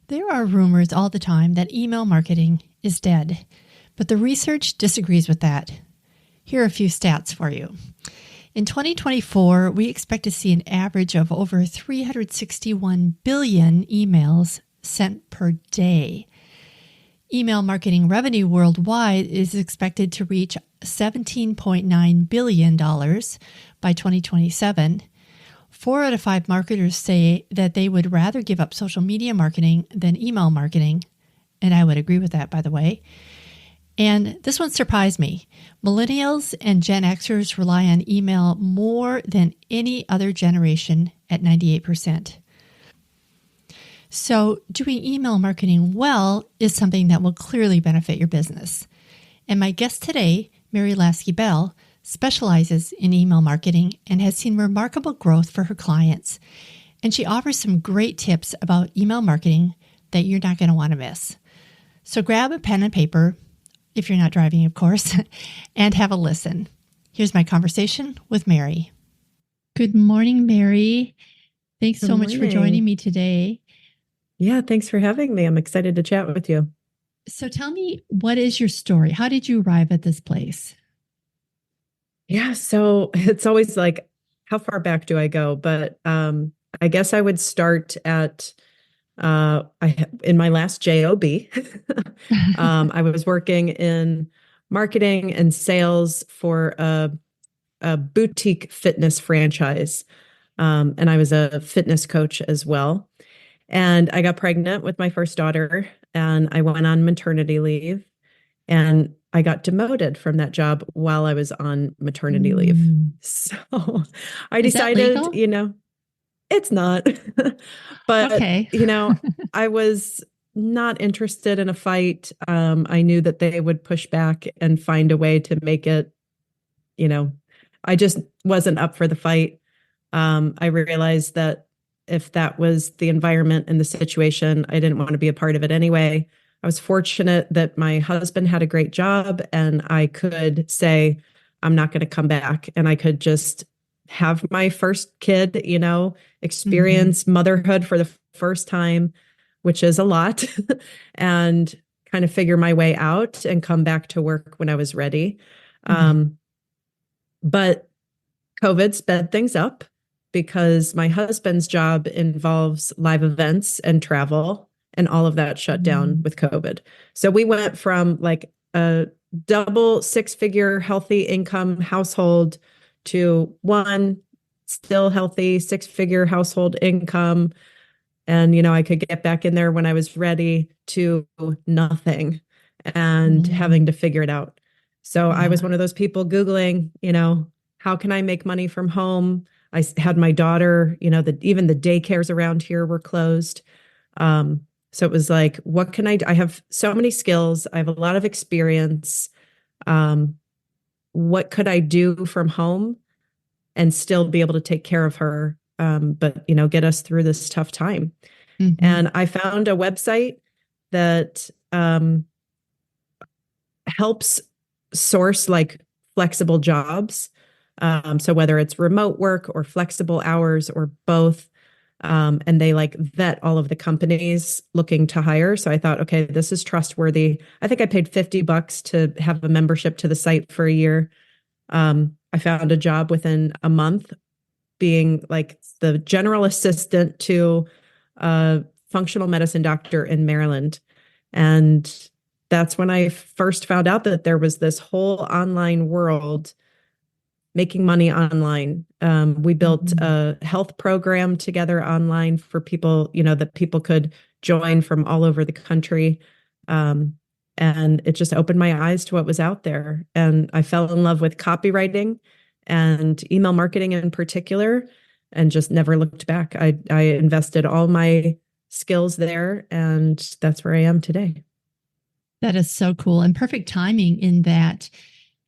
There are rumors all the time that email marketing is dead, but the research disagrees with that. Here are a few stats for you. In 2024, we expect to see an average of over 361 billion emails sent per day. Email marketing revenue worldwide is expected to reach $17.9 billion by 2027. 4 out of 5 marketers say that they would rather give up social media marketing than email marketing. And I would agree with that, by the way. And this one surprised me. Millennials and Gen Xers rely on email more than any other generation at 98%. So doing email marketing well is something that will clearly benefit your business. And my guest today, Mary Laske Bell, specializes in email marketing and has seen remarkable growth for her clients. And she offers some great tips about email marketing that you're not going to want to miss. So grab a pen and paper, if you're not driving, of course, and have a listen. Here's my conversation with Mary. Good morning, Mary. Thanks Good so much for morning. joining me today. Yeah, thanks for having me. I'm excited to chat with you. So tell me, what is your story? How did you arrive at this place? Yeah, so it's always like, how far back do I go? But I guess I would start at in my last job. I was working in marketing and sales for a boutique fitness franchise, and I was a fitness coach as well. And I got pregnant with my first daughter, and I went on maternity leave. And I got demoted from that job while I was on maternity leave. So I Is that decided, legal? it's not. But, Okay. I was not interested in a fight. I knew that they would push back and find a way to make it, you know, I just wasn't up for the fight. I realized that if that was the environment and the situation, I didn't want to be a part of it anyway. I was fortunate that my husband had a great job and I could say, I'm not going to come back. And I could just have my first kid, Mm-hmm. experience motherhood for the first time, which is a lot, and kind of figure my way out and come back to work when I was ready. Mm-hmm. Um, but COVID sped things up because my husband's job involves live events and travel, and all of that shut down with COVID. So we went from like a double 6-figure healthy income household to one still healthy 6-figure household income. And, I could get back in there when I was ready to nothing and Mm-hmm. having to figure it out. So I was Yeah. one of those people Googling, how can I make money from home? Had my daughter, even the daycares around here were closed. So it was like, what can I do? I have so many skills. I have a lot of experience. Um, what could I do from home and still be able to take care of her? But, get us through this tough time. Mm-hmm. And I found a website that helps source like flexible jobs. So whether it's remote work or flexible hours or both, and they like vet all of the companies looking to hire. So I thought, okay, this is trustworthy. I think I paid $50 to have a membership to the site for a year. I found a job within a month being like the general assistant to a functional medicine doctor in Maryland. And that's when I first found out that there was this whole online world making money online. We built Mm-hmm. a health program together online for people, that people could join from all over the country. And it just opened my eyes to what was out there. And I fell in love with copywriting and email marketing in particular, and just never looked back. I invested all my skills there, and that's where I am today. That is so cool and perfect timing in that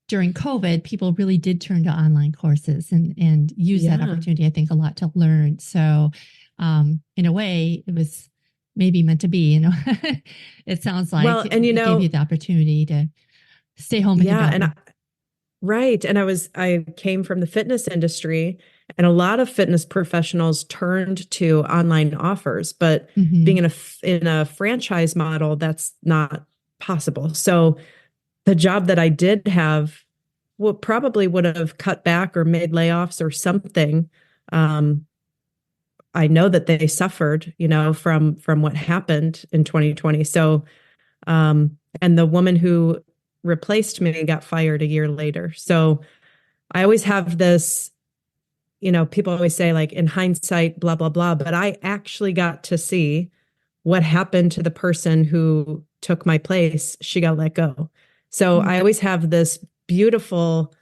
during COVID, people really did turn to online courses and use that Yeah. opportunity, I think, a lot to learn. So, in a way, it was maybe meant to be, it sounds like Well, and it gave you the opportunity to stay home with your yeah, daughter. right. And I came from the fitness industry, And a lot of fitness professionals turned to online offers, but being Hmm. in a franchise model, that's not possible. So the job that I did have probably would have cut back or made layoffs or something. Um, I know that they suffered, from what happened in 2020. So, and the woman who replaced me got fired a year later. So I always have this, people always say like in hindsight, blah, blah, blah, but I actually got to see what happened to the person who took my place. She got let go. So I always have this beautiful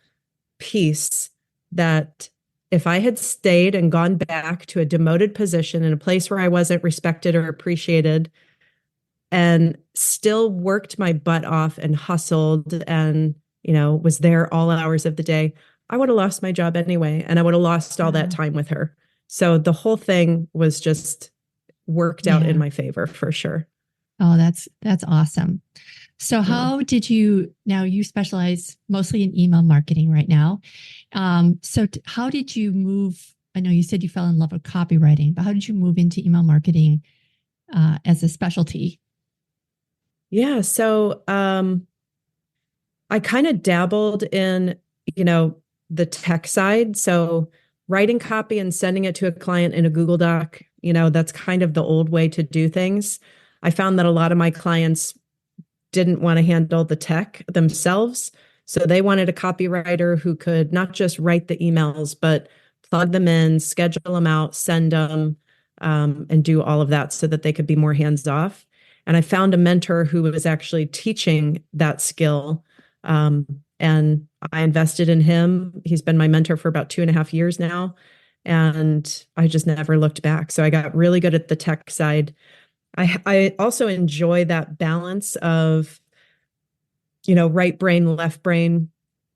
piece that if I had stayed and gone back to a demoted position in a place where I wasn't respected or appreciated and still worked my butt off and hustled and, was there all hours of the day, I would have lost my job anyway. And I would have lost all that Wow. time with her. So the whole thing was just worked out in Yeah. my favor for sure. Oh, that's awesome. So Yeah. how did you, now you specialize mostly in email marketing right now. How did you move? I know you said you fell in love with copywriting, but how did you move into email marketing as a specialty? Yeah. So I kind of dabbled in, you know, the tech side. So writing copy and sending it to a client in a Google Doc, that's kind of the old way to do things. I found that a lot of my clients didn't want to handle the tech themselves. So they wanted a copywriter who could not just write the emails, but plug them in, schedule them out, send them, and do all of that so that they could be more hands off. And I found a mentor who was actually teaching that skill. And I invested in him. He's been my mentor for about 2.5 years now. And I just never looked back. So I got really good at the tech side. I also enjoy that balance of, right brain, left brain,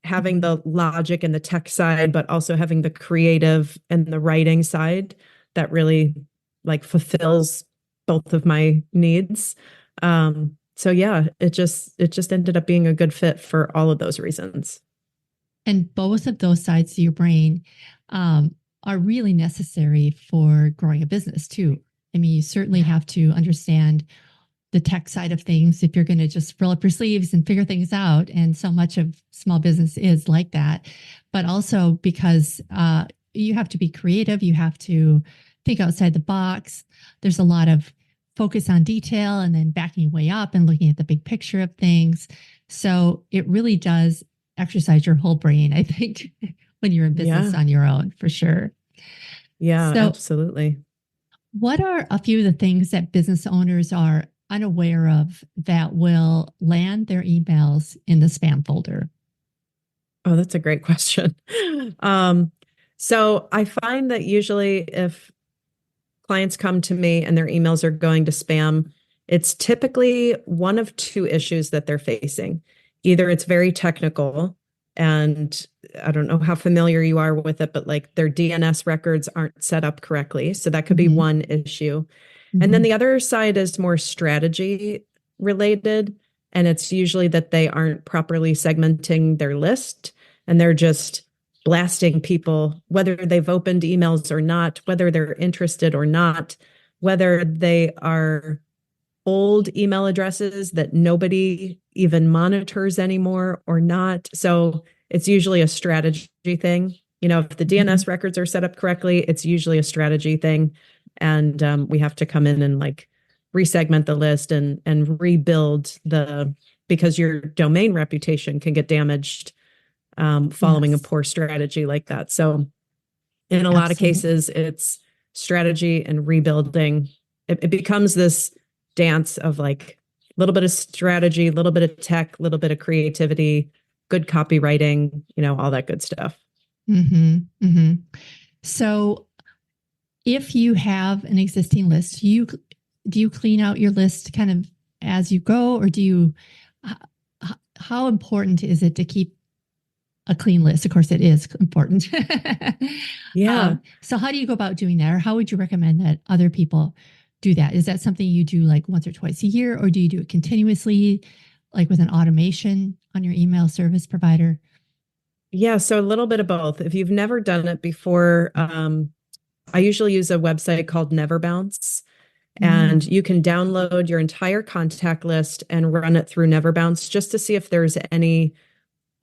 having Mhm. the logic and the tech side, but also having the creative and the writing side that really like fulfills both of my needs. So yeah, it just ended up being a good fit for all of those reasons. And both of those sides of your brain are really necessary for growing a business too. I mean, you certainly Yeah. have to understand the tech side of things if you're going to just roll up your sleeves and figure things out. And so much of small business is like that. But also because you have to be creative, you have to think outside the box. There's a lot of focus on detail and then backing way up and looking at the big picture of things. So it really does exercise your whole brain, I think, when you're in business Yeah. on your own, for sure. Yeah, So, absolutely. what are a few of the things that business owners are unaware of that will land their emails in the spam folder? Oh, that's a great question. Um, so I find that usually if clients come to me and their emails are going to spam, it's typically one of two issues that they're facing. Either it's very technical, and I don't know how familiar you are with it, but like their DNS records aren't set up correctly. So that could be Mm-hmm. one issue. And then Mm-hmm. the other side is more strategy related. And it's usually that they aren't properly segmenting their list and they're just blasting people, whether they've opened emails or not, whether they're interested or not, whether they are old email addresses that nobody even monitors anymore or not. So it's usually a strategy thing. If the Mm-hmm. DNS records are set up correctly, it's usually a strategy thing. And we have to come in and like resegment the list and rebuild because your domain reputation can get damaged following a Yes, poor strategy like that. So in a lot of absolutely. cases, it's strategy and rebuilding. It becomes this dance of like a little bit of strategy, a little bit of tech, a little bit of creativity, good copywriting, all that good stuff. Mm-hmm. Mm-hmm. So, if you have an existing list, do you clean out your list kind of as you go, or do you? How important is it to keep a clean list? Of course, it is important. Yeah. So, how do you go about doing that, or how would you recommend that other people do that? Is that something you do like once or twice a year, or do you do it continuously, like with an automation on your email service provider? Yeah, so a little bit of both. If you've never done it before, I usually use a website called Neverbounce, and Mm, you can download your entire contact list and run it through Neverbounce just to see if there's any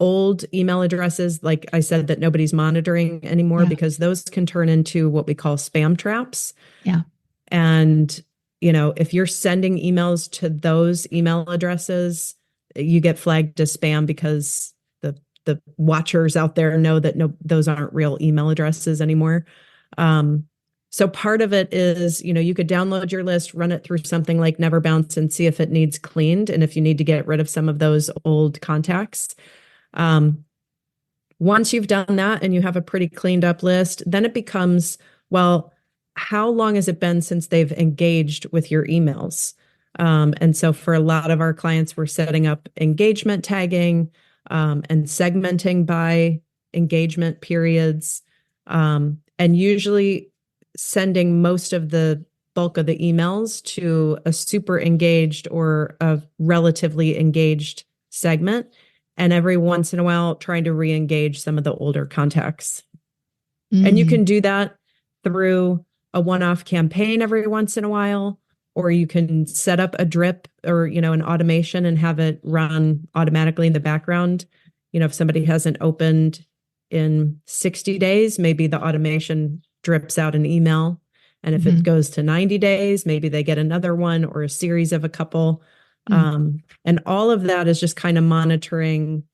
old email addresses, like I said, that nobody's monitoring anymore, yeah, because those can turn into what we call spam traps. yeah. And, if you're sending emails to those email addresses, you get flagged as spam because the watchers out there know that no, those aren't real email addresses anymore. Um, so part of it is, you could download your list, run it through something like Neverbounce and see if it needs cleaned and if you need to get rid of some of those old contacts. Um, Once you've done that and you have a pretty cleaned up list, then it becomes, well, how long has it been since they've engaged with your emails? And so for a lot of our clients, we're setting up engagement tagging and segmenting by engagement periods, and usually sending most of the bulk of the emails to a super engaged or a relatively engaged segment, and every once in a while trying to re-engage some of the older contacts. And you Mm, can do that through a one-off campaign every once in a while, or you can set up a drip or, an automation and have it run automatically in the background. If somebody hasn't opened in 60 days, maybe the automation drips out an email. And if it mhm, goes to 90 days, maybe they get another one or a series of a couple. mm, And all of that is just kind of monitoring.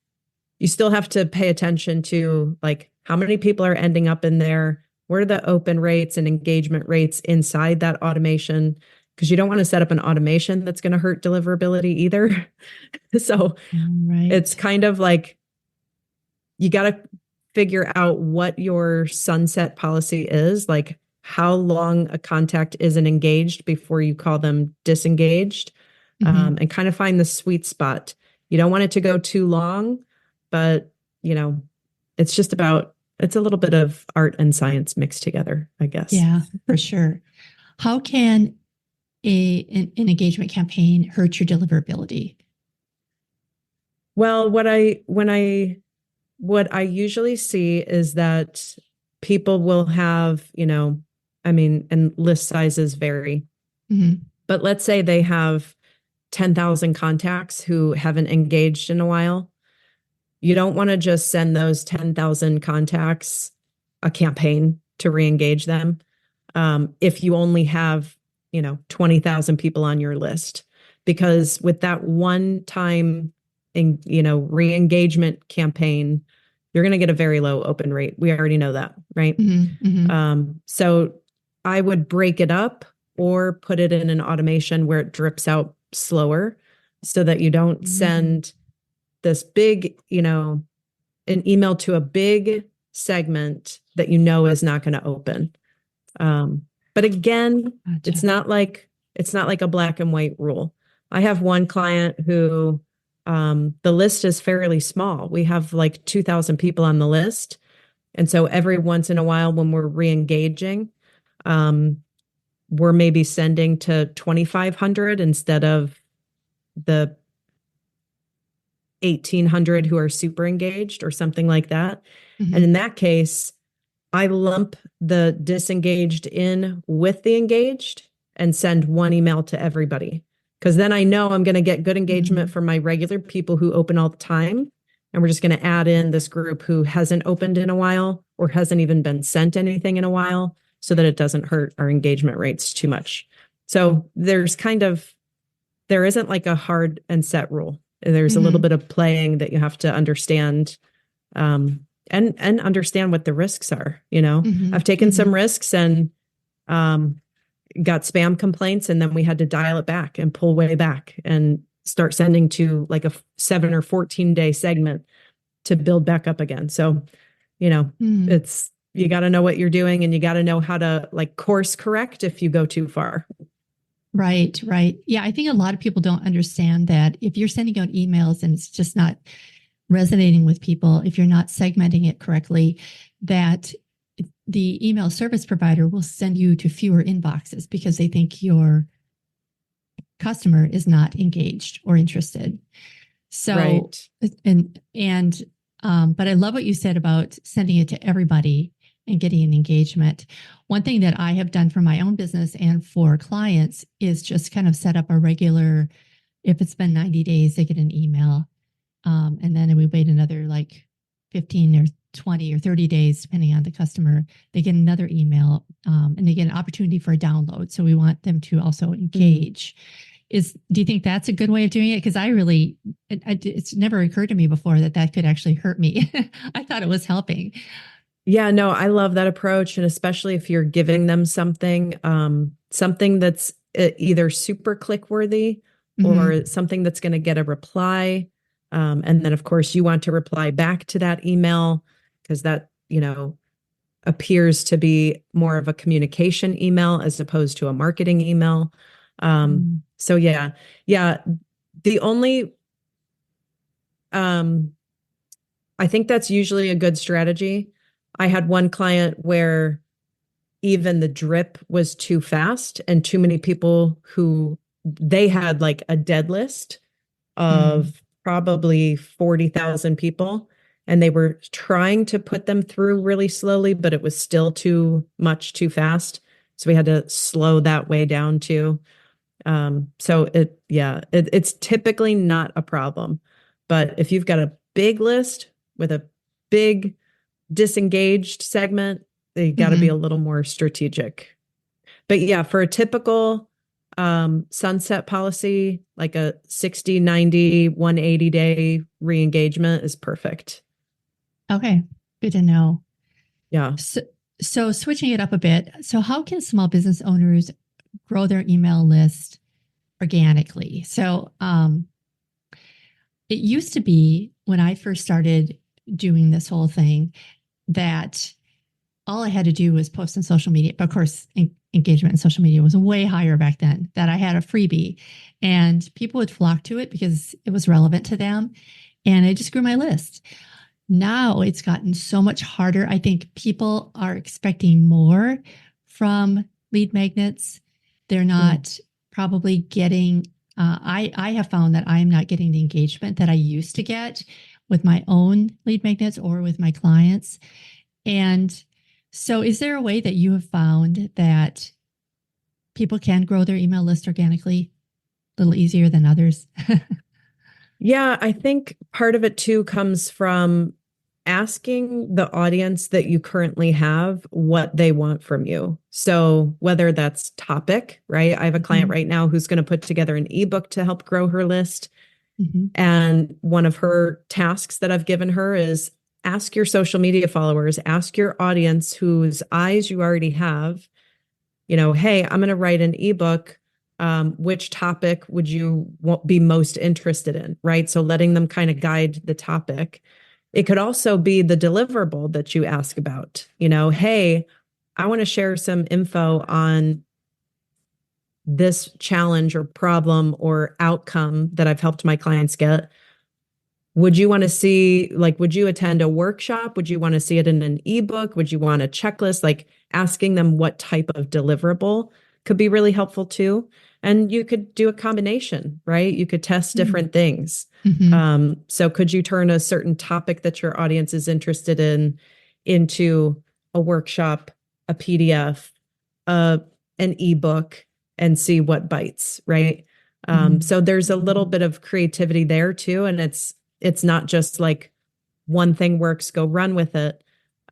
You still have to pay attention to, like, how many people are ending up in there, what are the open rates and engagement rates inside that automation, because you don't want to set up an automation that's going to hurt deliverability either. So it's right. kind of like you got to figure out what your sunset policy is, like how long a contact isn't engaged before you call them disengaged, Hmm. and kind of find the sweet spot. You don't want it to go too long, but you know, it's just about, it's a little bit of art and science mixed together, I guess. Yeah, for sure. How can an engagement campaign hurt your deliverability? Well, what I usually see is that people will have, I mean, and list sizes vary, Hmm. but let's say they have 10,000 contacts who haven't engaged in a while. You don't want to just send those 10,000 contacts a campaign to re-engage them. If you only have, 20,000 people on your list, because with that one time, re-engagement campaign, you're going to get a very low open rate. We already know that, right? Hmm. Hmm. So I would break it up or put it in an automation where it drips out slower so that you don't Hmm. send this big, an email to a big segment that is not going to open. Um, but again, it's Gotcha. not like a black and white rule. I have one client who, the list is fairly small. We have like 2,000 people on the list. And so every once in a while when we're re-engaging, um, we're maybe sending to 2,500 instead of the 1,800 who are super engaged or something like that. And Hmm. in that case, I lump the disengaged in with the engaged and send one email to everybody. Because then I know I'm going to get good engagement Hmm. from my regular people who open all the time. And we're just going to add in this group who hasn't opened in a while or hasn't even been sent anything in a while so that it doesn't hurt our engagement rates too much. So there isn't like a hard and set rule. There's a little Hmm. bit of playing that you have to understand, and understand what the risks are. Hmm. I've taken some Hmm. risks and um, got spam complaints, and then we had to dial it back and pull way back and start sending to like a 7 or 14 day segment to build back up again. So, you know, Hmm. it's, you got to know what you're doing and you got to know how to like course correct if you go too far. Right, right. Yeah, I think a lot of people don't understand that if you're sending out emails and it's just not resonating with people, if you're not segmenting it correctly, that the email service provider will send you to fewer inboxes because they think your customer is not engaged or interested. So, Right. and But I love what you said about sending it to everybody and getting an engagement. One thing that I have done for my own business and for clients is just kind of set up a regular, if it's been 90 days, they get an email. And then we wait another like 15 or 20 or 30 days, depending on the customer, they get another email and they get an opportunity for a download. So we want them to also engage. Do you think that's a good way of doing it? Because it's never occurred to me before that could actually hurt me. I thought it was helping. Yeah, no, I love that approach. And especially if you're giving them something that's either super click worthy Mm-hmm. or something that's going to get a reply. And then, of course, you want to reply back to that email because that, appears to be more of a communication email as opposed to a marketing email. So yeah, the only, I think that's usually a good strategy. I had one client where even the drip was too fast and too many people who they had like a dead list Mm-hmm. of probably 40,000 people. And they were trying to put them through really slowly, but it was still too much too fast. So we had to slow that way down too. It's typically not a problem. But if you've got a big list with a big disengaged segment, they got to be a Mm-hmm. little more strategic. But yeah, for a typical sunset policy, like a 60, 90, 180-day re-engagement is perfect. Okay, good to know. Yeah. So switching it up a bit. So how can small business owners grow their email list organically? So it used to be when I first started doing this whole thing that all I had to do was post on social media. But of course, engagement in social media was way higher back then, that I had a freebie and people would flock to it because it was relevant to them. And I just grew my list. Now it's gotten so much harder. I think people are expecting more from lead magnets. They're Mm. not probably getting, I have found that I'm not getting the engagement that I used to get with my own lead magnets or with my clients. And so, is there a way that you have found that people can grow their email list organically a little easier than others? Yeah, I think part of it too comes from asking the audience that you currently have what they want from you. So, whether that's topic, right? I have a client Mm-hmm. right now who's going to put together an ebook to help grow her list. Mm-hmm. And one of her tasks that I've given her is ask your social media followers, ask your audience whose eyes you already have, hey, I'm going to write an ebook. Which topic would you be most interested in? Right. So letting them kind of guide the topic. It could also be the deliverable that you ask about, hey, I want to share some info on this challenge or problem or outcome that I've helped my clients get. Would you want to see, like, would you attend a workshop? Would you want to see it in an ebook? Would you want a checklist? Like asking them what type of deliverable could be really helpful too. And you could do a combination, right? You could test different things. Mm-hmm. So could you turn a certain topic that your audience is interested in into a workshop, a PDF, uh, an ebook, and see what bites, right? Mm-hmm. So there's a little bit of creativity there too. And it's not just like one thing works, go run with it.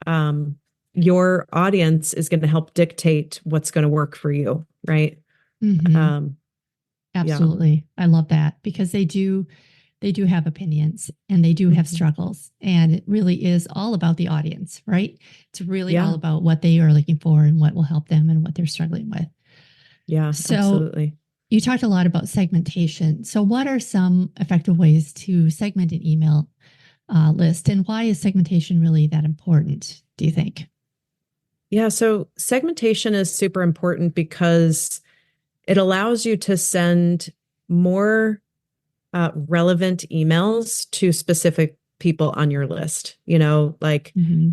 Um, your audience is going to help dictate what's going to work for you, right? Mm-hmm. Um, yeah, Absolutely. I love that because they do have opinions and they do have Mhm. struggles. And it really is all about the audience, right? It's really all Yeah, about what they are looking for and what will help them and what they're struggling with. yeah, So absolutely. you talked a lot about segmentation. So what are some effective ways to segment an email list and why is segmentation really that important, do you think? Yeah, so segmentation is super important because it allows you to send more relevant emails to specific people on your list. Like Mm-hmm.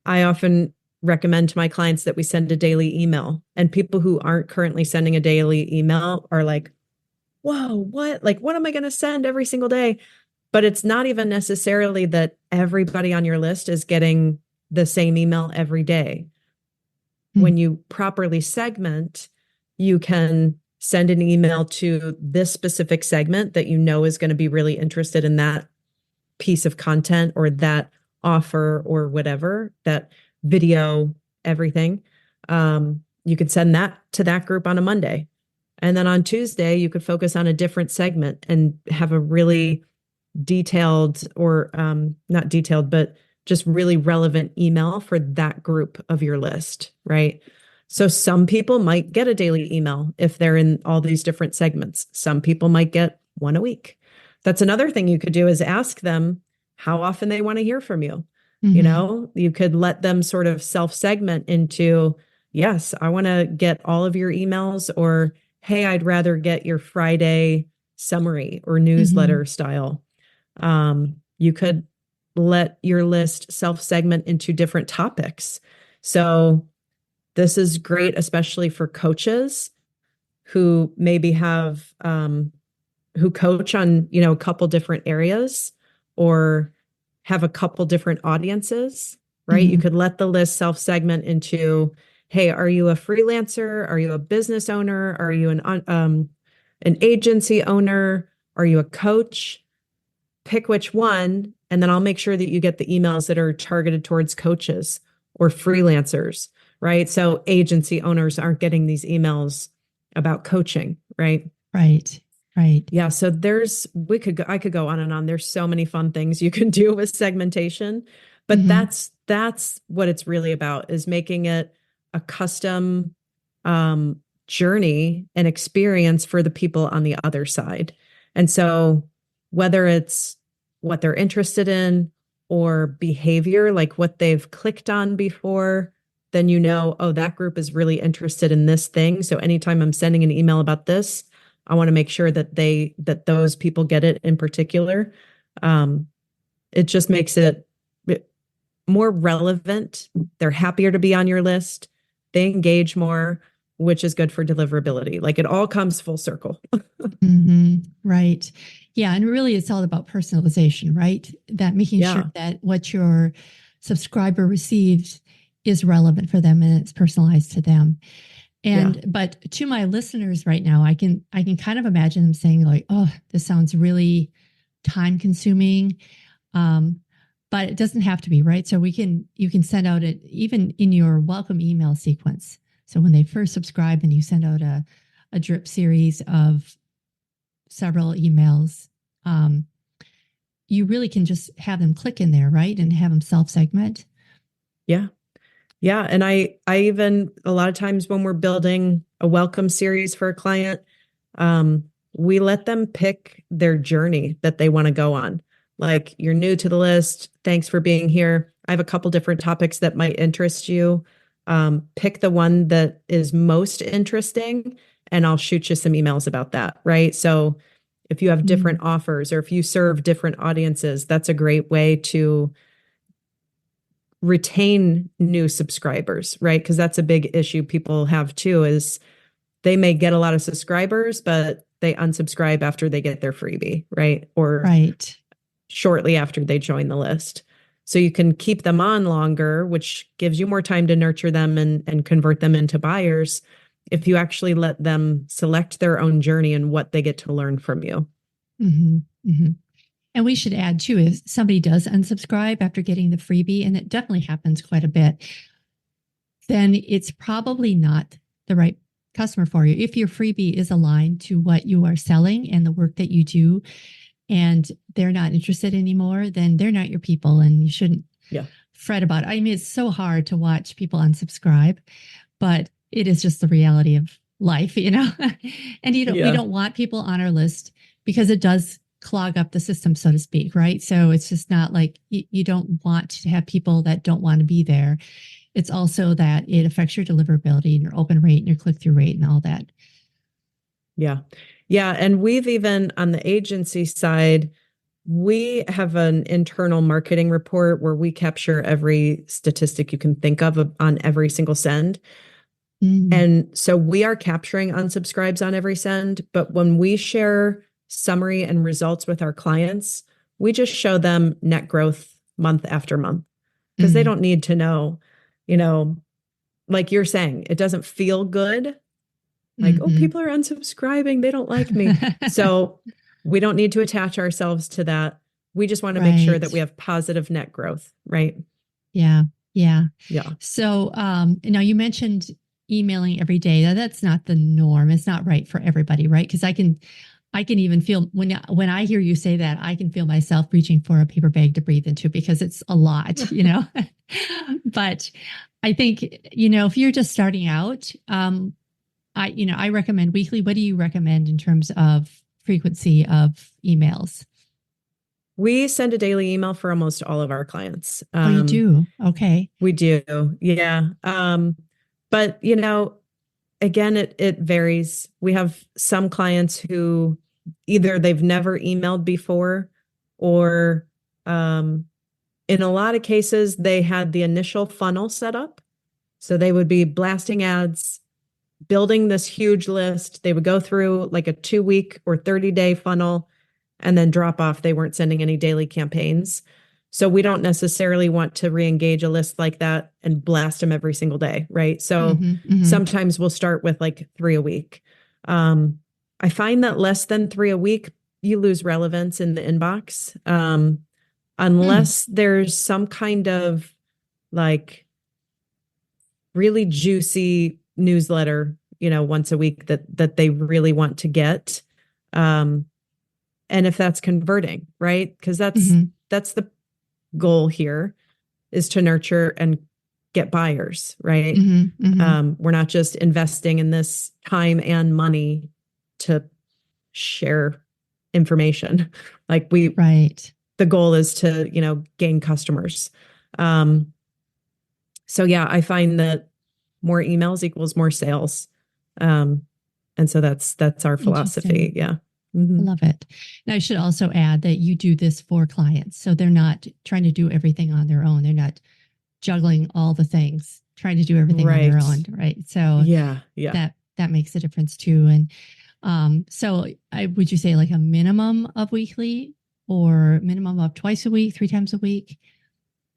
I often recommend to my clients that we send a daily email, and people who aren't currently sending a daily email are like, whoa, what? Like, what am I going to send every single day? But it's not even necessarily that everybody on your list is getting the same email every day. Mm. When you properly segment, you can send an email to this specific segment that you know is going to be really interested in that piece of content or that offer or whatever, that video, everything. You could send that to that group on a Monday. And then on Tuesday, you could focus on a different segment and have a really detailed or not detailed, but just really relevant email for that group of your list, right? So some people might get a daily email if they're in all these different segments. Some people might get one a week. That's another thing you could do is ask them how often they want to hear from you. You Hmm. know, you could let them sort of self-segment into, yes, I want to get all of your emails, or hey, I'd rather get your Friday summary or Hmm. newsletter style. You could let your list self-segment into different topics. So this is great, especially for coaches who maybe have who coach on, you know, a couple different areas or have a couple different audiences, right? You Hmm. could let the list self-segment into, hey, are you a freelancer? Are you a business owner? Are you an agency owner? Are you a coach? Pick which one, and then I'll make sure that you get the emails that are targeted towards coaches or freelancers, right? So agency owners aren't getting these emails about coaching, right? Right. Right. Yeah, so I could go on and on. There's so many fun things you can do with segmentation, but Hmm. that's what it's really about, is making it a custom um journey and experience for the people on the other side. And so whether it's what they're interested in or behavior, like what they've clicked on before, then you know, oh, that group is really interested in this thing. So anytime I'm sending an email about this, I want to make sure that those people get it in particular. Um, it just makes it more relevant. They're happier to be on your list. They engage more, which is good for deliverability. Like it all comes full circle. Hmm. Right. Yeah. And really, it's all about personalization, right? That making sure Yeah. that what your subscriber receives is relevant for them and it's personalized to them. Yeah. But to my listeners right now, I can kind of imagine them saying like, "Oh, this sounds really time consuming." Um, but it doesn't have to be, right? So you can send out it even in your welcome email sequence. So when they first subscribe and you send out a drip series of several emails, um, you really can just have them click in there, right? And have them self segment. Yeah. Yeah. And I even, a lot of times when we're building a welcome series for a client, we let them pick their journey that they want to go on. Like, you're new to the list. Thanks for being here. I have a couple different topics that might interest you. Pick the one that is most interesting, and I'll shoot you some emails about that. Right. So if you have different Mm. offers or if you serve different audiences, that's a great way to retain new subscribers, right? Because that's a big issue people have too, is they may get a lot of subscribers, but they unsubscribe after they get their freebie, right? Or Right. shortly after they join the list. So you can keep them on longer, which gives you more time to nurture them and convert them into buyers if you actually let them select their own journey and what they get to learn from you. Hmm. Hmm. And we should add too, if somebody does unsubscribe after getting the freebie, and it definitely happens quite a bit, then it's probably not the right customer for you. If your freebie is aligned to what you are selling and the work that you do, and they're not interested anymore, then they're not your people and you shouldn't Yeah. fret about it. I mean, it's so hard to watch people unsubscribe, but it is just the reality of life, you know? And we Yeah. don't want people on our list because it does clog up the system, so to speak, right? So it's just not like you don't want to have people that don't want to be there. It's also that it affects your deliverability and your open rate and your click through rate and all that. Yeah. Yeah. And we've even on the agency side, we have an internal marketing report where we capture every statistic you can think of on every single send. Mm. And so we are capturing unsubscribes on every send. But when we share summary and results with our clients, we just show them net growth month after month because they Mm, don't need to know, you know, like you're saying, it doesn't feel good. Like, oh, hmm people are unsubscribing. They don't like me. So we don't need to attach ourselves to that. We just want to make sure that we Right. have positive net growth, right? Yeah. Yeah. Yeah. So, now you mentioned emailing every day. Now, that's not the norm. It's not right for everybody, right? Because I can even feel when I hear you say that, I can feel myself reaching for a paper bag to breathe into because it's a lot, But I think, if you're just starting out, I recommend weekly. What do you recommend in terms of frequency of emails? We send a daily email for almost all of our clients. Oh, you do? Okay. We do. Yeah. But again, it varies. We have some clients who either they've never emailed before or in a lot of cases they had the initial funnel set up. So they would be blasting ads, building this huge list. They would go through like a 2 week or 30-day funnel and then drop off. They weren't sending any daily campaigns. So we don't necessarily want to re-engage a list like that and blast them every single day, right? So hmm hmm sometimes we'll start with like 3 a week. Um, I find that less than 3 a week, you lose relevance in the inbox. Hmm. Unless there's some kind of like really juicy newsletter, once a week that they really want to get. Um, and if that's converting, right? Because hmm that's the goal here is to nurture and get buyers, right? hmm hmm We're not just investing in this time and money to share information. Like Right. the goal is to, gain customers. Um, so yeah, I find that more emails equals more sales. Um, and so that's our philosophy. Interesting. Yeah. I Hmm. love it. And I should also add that you do this for clients. So they're not trying to do everything on their own. They're not juggling all the things, trying to do everything on their Right. own. Right. So Yeah. Yeah. that makes a difference too. And so would you say like a minimum of weekly or minimum of twice a week, 3 times a week?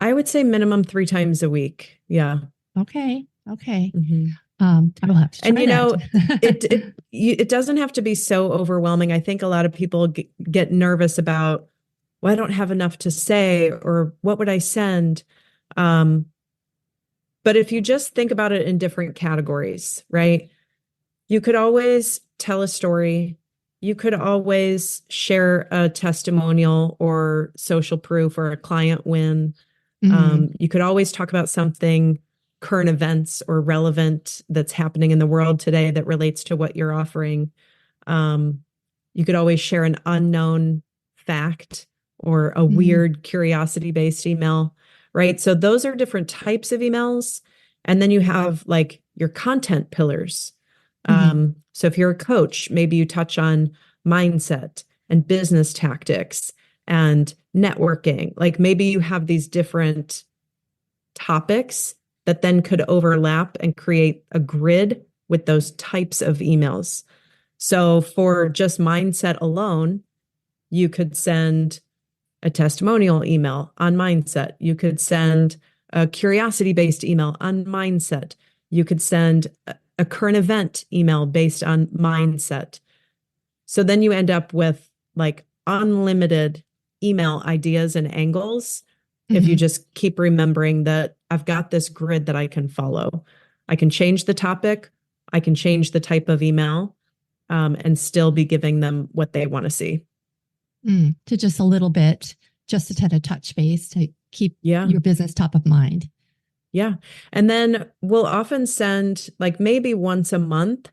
I would say minimum 3 times a week. Yeah. Okay. Okay. Hmm. I will have to And try that. it doesn't have to be so overwhelming. I think a lot of people get nervous about, well, I don't have enough to say, or what would I send? Um, but if you just think about it in different categories, right? You could always tell a story. You could always share a testimonial or social proof or a client win. hmm You could always talk about something current events or relevant that's happening in the world today that relates to what you're offering. Um, you could always share an unknown fact or a hmm weird curiosity based email, right? So those are different types of emails. And then you have like your content pillars. hmm So if you're a coach, maybe you touch on mindset and business tactics and networking. Like maybe you have these different topics that then could overlap and create a grid with those types of emails. So for just mindset alone, you could send a testimonial email on mindset. You could send a curiosity based email on mindset. You could send a current event email based on mindset. So then you end up with like unlimited email ideas and angles if you hmm just keep remembering that I've got this grid that I can follow. I can change the topic, I can change the type of email, and still be giving them what they want to see. To just a little bit, just to kind of touch base to keep Yeah. your business top of mind. Yeah. And then we'll often send, like maybe once a month,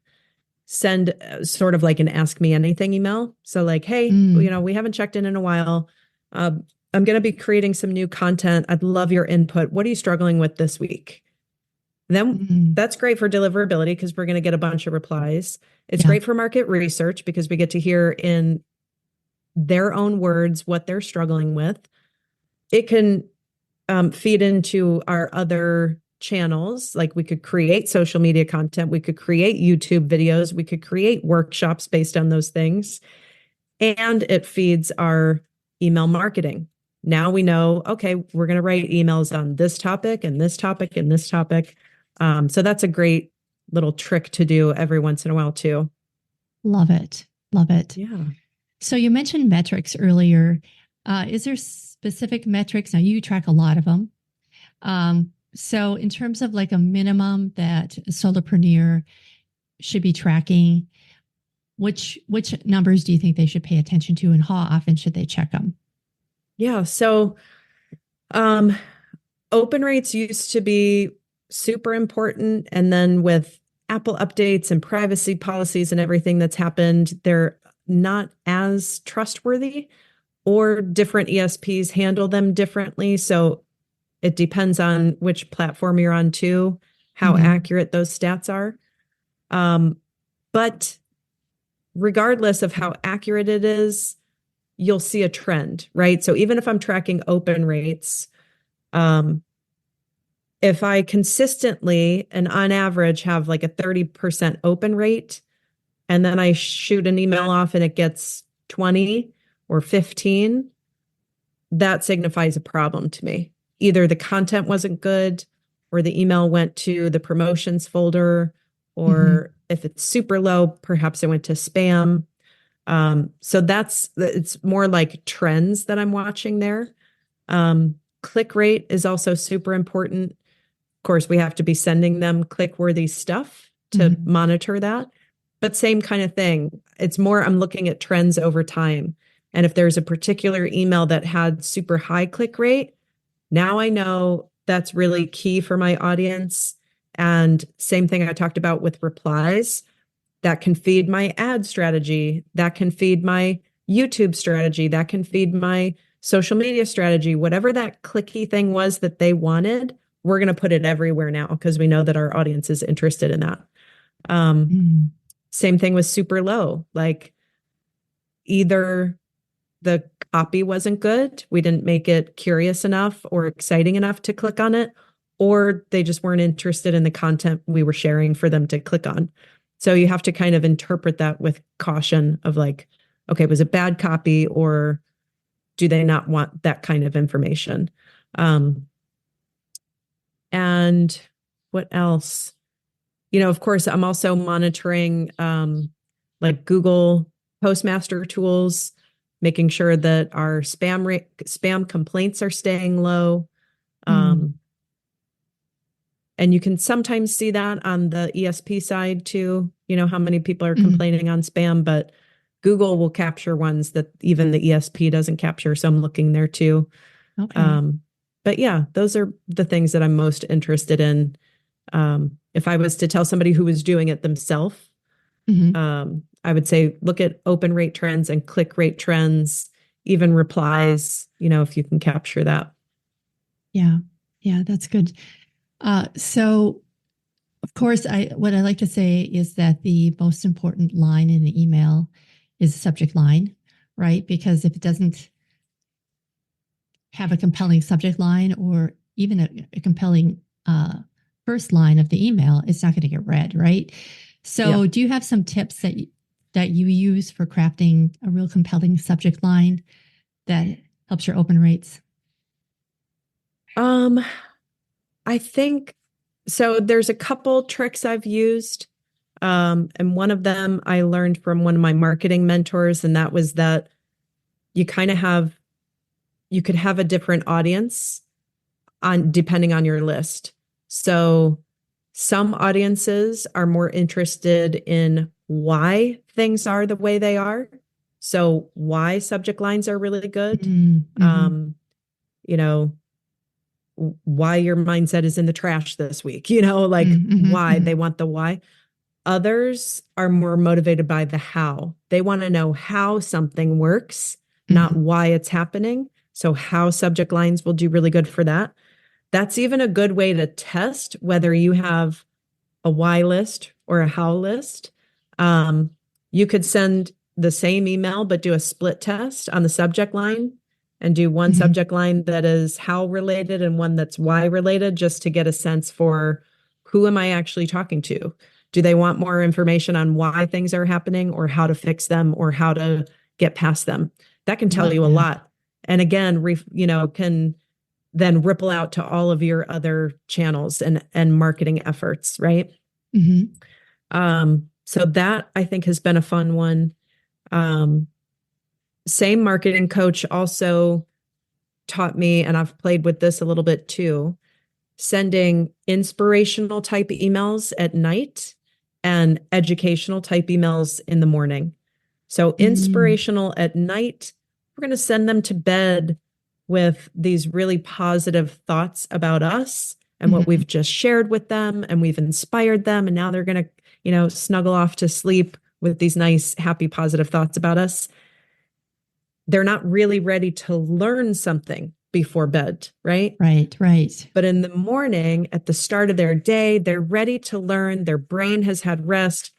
send sort of like an ask me anything email. So, like, hey, Mm, we haven't checked in a while. I'm going to be creating some new content. I'd love your input. What are you struggling with this week? Then mm, that's great for deliverability because we're going to get a bunch of replies. It's yeah. great for market research because we get to hear in their own words what they're struggling with. It can feed into our other channels. Like we could create social media content, we could create YouTube videos, we could create workshops based on those things. And it feeds our email marketing. Now we know, okay, we're going to write emails on this topic and this topic and this topic. So that's a great little trick to do every once in a while too. Love it. Love it. Yeah. So you mentioned metrics earlier. Is there specific metrics? Now you track a lot of them. So in terms of like a minimum that a solopreneur should be tracking, which numbers do you think they should pay attention to, and how often should they check them? Yeah. So um, open rates used to be super important. And then with Apple updates and privacy policies and everything that's happened, they're not as trustworthy, or different ESPs handle them differently. So it depends on which platform you're on too, how Mm-hmm. accurate those stats are. But regardless of how accurate it is, you'll see a trend, right? So even if I'm tracking open rates, if I consistently and on average have like a 30% open rate, and then I shoot an email off and it gets 20 or 15, that signifies a problem to me. Either the content wasn't good, or the email went to the promotions folder, Mm-hmm. or if it's super low, perhaps it went to spam. So it's more like trends that I'm watching there. Click rate is also super important. Of course, we have to be sending them click-worthy stuff to Mm-hmm. monitor that. But same kind of thing. It's more, I'm looking at trends over time. And if there's a particular email that had super high click rate, now I know that's really key for my audience. And same thing I talked about with replies, that can feed my ad strategy, that can feed my YouTube strategy, that can feed my social media strategy. Whatever that clicky thing was that they wanted, we're going to put it everywhere now because we know that our audience is interested in that. Mm-hmm. Same thing with super low. Like either the copy wasn't good, we didn't make it curious enough or exciting enough to click on it, or they just weren't interested in the content we were sharing for them to click on. So you have to kind of interpret that with caution of like, okay, was it bad copy, or do they not want that kind of information? And what else? Of course, I'm also monitoring like Google Postmaster tools, making sure that our spam complaints are staying low. Mm-hmm. And you can sometimes see that on the ESP side too, how many people are Mm-hmm. complaining on spam, but Google will capture ones that even the ESP doesn't capture. So I'm looking there too. Okay. Um, but yeah, those are the things that I'm most interested in. If I was to tell somebody who was doing it themselves, Mm-hmm. I would say look at open rate trends and click rate trends, even replies, if you can capture that. Yeah. Yeah, that's good. So of course, what I like to say is that the most important line in the email is the subject line, right? Because if it doesn't have a compelling subject line, or even a compelling first line of the email, it's not going to get read, right? Yeah. So, do you have some tips that you use for crafting a real compelling subject line that helps your open rates? Um, I think so. There's a couple tricks I've used. And one of them I learned from one of my marketing mentors, and that was that you kind of you could have a different audience on depending on your list. So some audiences are more interested in why things are the way they are. So why subject lines are really good. Mm-hmm. Um, you know, why your mindset is in the trash this week, like Mm-hmm. why Mm-hmm. they want the why. Others are more motivated by the how. They want to know how something works, not Mm-hmm. why it's happening. So how subject lines will do really good for that. That's even a good way to test whether you have a why list or a how list. Um, you could send the same email, but do a split test on the subject line and do one Mm-hmm. subject line that is how related and one that's why related, just to get a sense for who am I actually talking to? Do they want more information on why things are happening, or how to fix them, or how to get past them? That can I tell love you a that. lot. And again, can then ripple out to all of your other channels and marketing efforts, right? Hmm. So that I think has been a fun one. Um, Same marketing coach also taught me, and I've played with this a little bit too, sending inspirational type emails at night and educational type emails in the morning. So, Mm. inspirational at night, we're going to send them to bed with these really positive thoughts about us and what Hmm. we've just shared with them, and we've inspired them. And now they're going to, snuggle off to sleep with these nice, happy, positive thoughts about us. They're not really ready to learn something before bed, right? Right, right. But in the morning, at the start of their day, they're ready to learn. Their brain has had rest.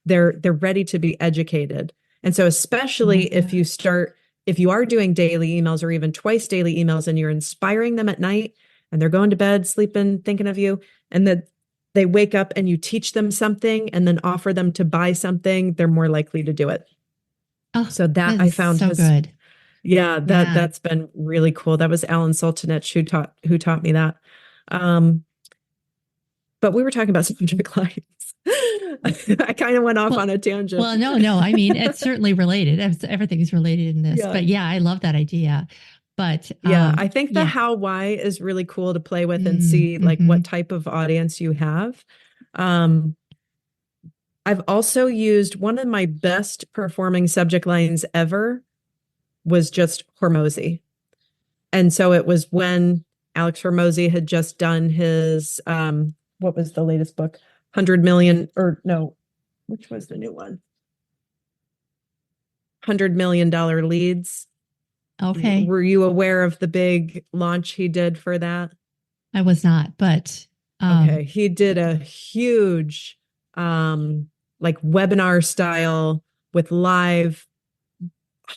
They're ready to be educated. And so I especially love that. if you are doing daily emails or even twice daily emails and you're inspiring them at night and they're going to bed, sleeping, thinking of you, and that they wake up and you teach them something and then offer them to buy something, they're more likely to do it. Oh, So that that I is found so has good. yeah, Yeah. that's been really cool. That was Alan Sultanich who taught me that. Um, but we were talking about subject lines. I kind of went off Well, on a tangent. well, no, no. I mean, it's certainly related. Everything's related in this. Yeah. But yeah, I love that idea. But Yeah, I think the yeah. how why is really cool to play with and Mm, see like hmm. what type of audience you have. Um, I've also used one of my best performing subject lines ever was just Hormozy. And so it was when Alex Hormozy had just done his what was the latest book? 100 million or no, which was the new one? $100 million leads. Okay. Were you aware of the big launch he did for that? I was not, but Okay, he did a huge like webinar style with live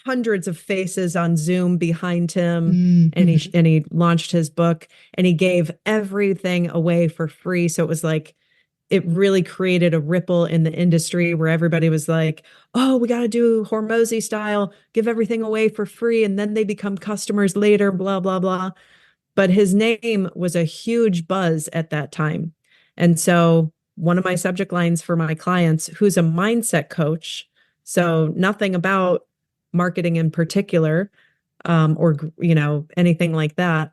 hundreds of faces on Zoom behind him, and he mm-hmm. and he launched his book and he gave everything away for free. So it was like it really created a ripple in the industry where everybody was like, "Oh, we got to do Hormozy style, give everything away for free, and then they become customers later." Blah blah blah. But his name was a huge buzz at that time, and so one of my subject lines for my clients, who's a mindset coach, so nothing about marketing in particular, or anything like that,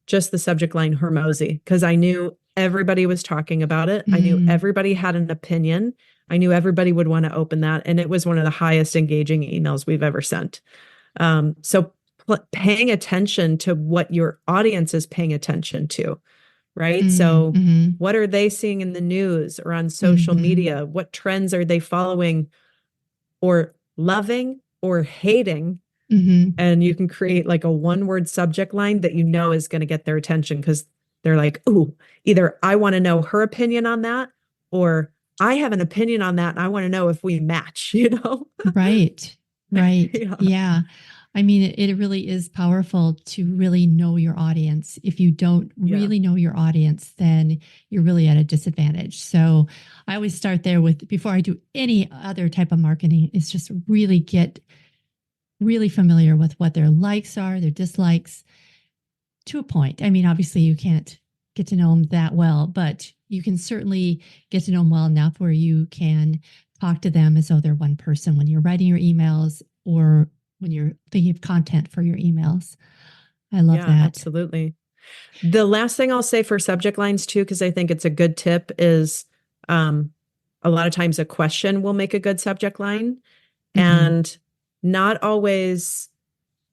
just the subject line Hormozy, because I knew everybody was talking about it. I knew Mm, everybody had an opinion. I knew everybody would want to open that. And it was one of the highest engaging emails we've ever sent. So paying attention to what your audience is paying attention to, right? So mm-hmm. what are they seeing in the news or on social Mm-hmm. media? What trends are they following or loving or hating? Mm-hmm. And you can create like a one word subject line that you know is going to get their attention because they're like, "Ooh, either I want to know her opinion on that, or I have an opinion on that and I want to know if we match," you know? Right. Right. Yeah. Yeah. I mean, it really is powerful to really know your audience. If you don't Yeah. really know your audience, then you're really at a disadvantage. So I always start there with before I do any other type of marketing, is just really get really familiar with what their likes are, their dislikes to a point. I mean, obviously, you can't get to know them that well, but you can certainly get to know them well enough where you can talk to them as though they're one person when you're writing your emails or when you're thinking of content for your emails. I love Yeah, that. absolutely. The last thing I'll say for subject lines too, because I think it's a good tip, is um, a lot of times a question will make a good subject line, Mm-hmm. and not always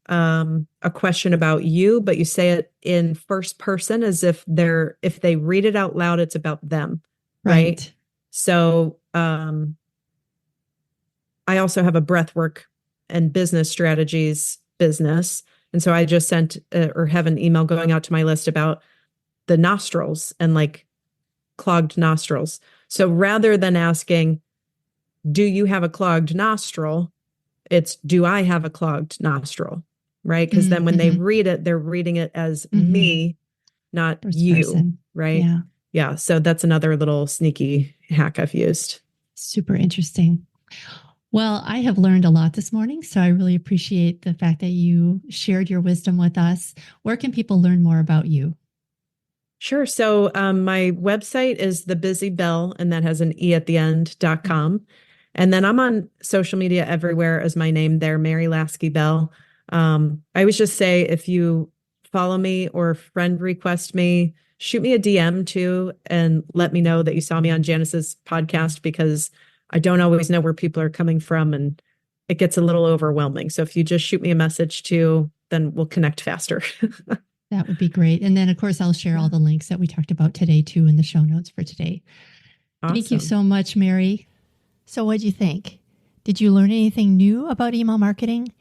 a question about you, but you say it in first person as if they read it out loud, it's about them, right? Right. So I also have a breathwork and business strategies business. And so I just sent or have an email going out to my list about the nostrils and like clogged nostrils. So rather than asking, "Do you have a clogged nostril?" It's, "Do I have a clogged nostril?" Right? Because then when they Mm-hmm. read it, they're reading it as Mm-hmm. me, not First you. person. Right? Yeah. Yeah. So that's another little sneaky hack I've used. Super interesting. Well, I have learned a lot this morning, so I really appreciate the fact that you shared your wisdom with us. Where can people learn more about you? Sure. So my website is the Busy Bell, and that has an E at the end.com. And then I'm on social media everywhere as my name there, Mary Laske Bell. I always just say if you follow me or friend request me, shoot me a DM too and let me know that you saw me on Janice's podcast because I don't always know where people are coming from and it gets a little overwhelming. So if you just shoot me a message too, then we'll connect faster. That would be great. And then, of course, I'll share all the links that we talked about today, too, in the show notes for today. Thank you Awesome. so much, Mary. So, what do you think? Did you learn anything new about email marketing?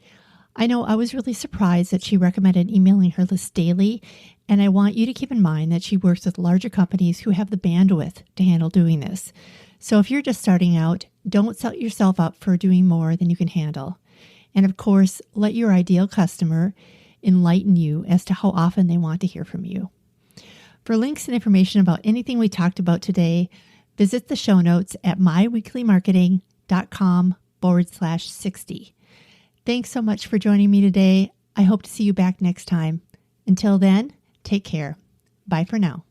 I know I was really surprised that she recommended emailing her list daily. And I want you to keep in mind that she works with larger companies who have the bandwidth to handle doing this. So, if you're just starting out, don't set yourself up for doing more than you can handle. And of course, let your ideal customer enlighten you as to how often they want to hear from you. For links and information about anything we talked about today, visit the show notes at myweeklymarketing.com/60. Thanks so much for joining me today. I hope to see you back next time. Until then, take care. Bye for now.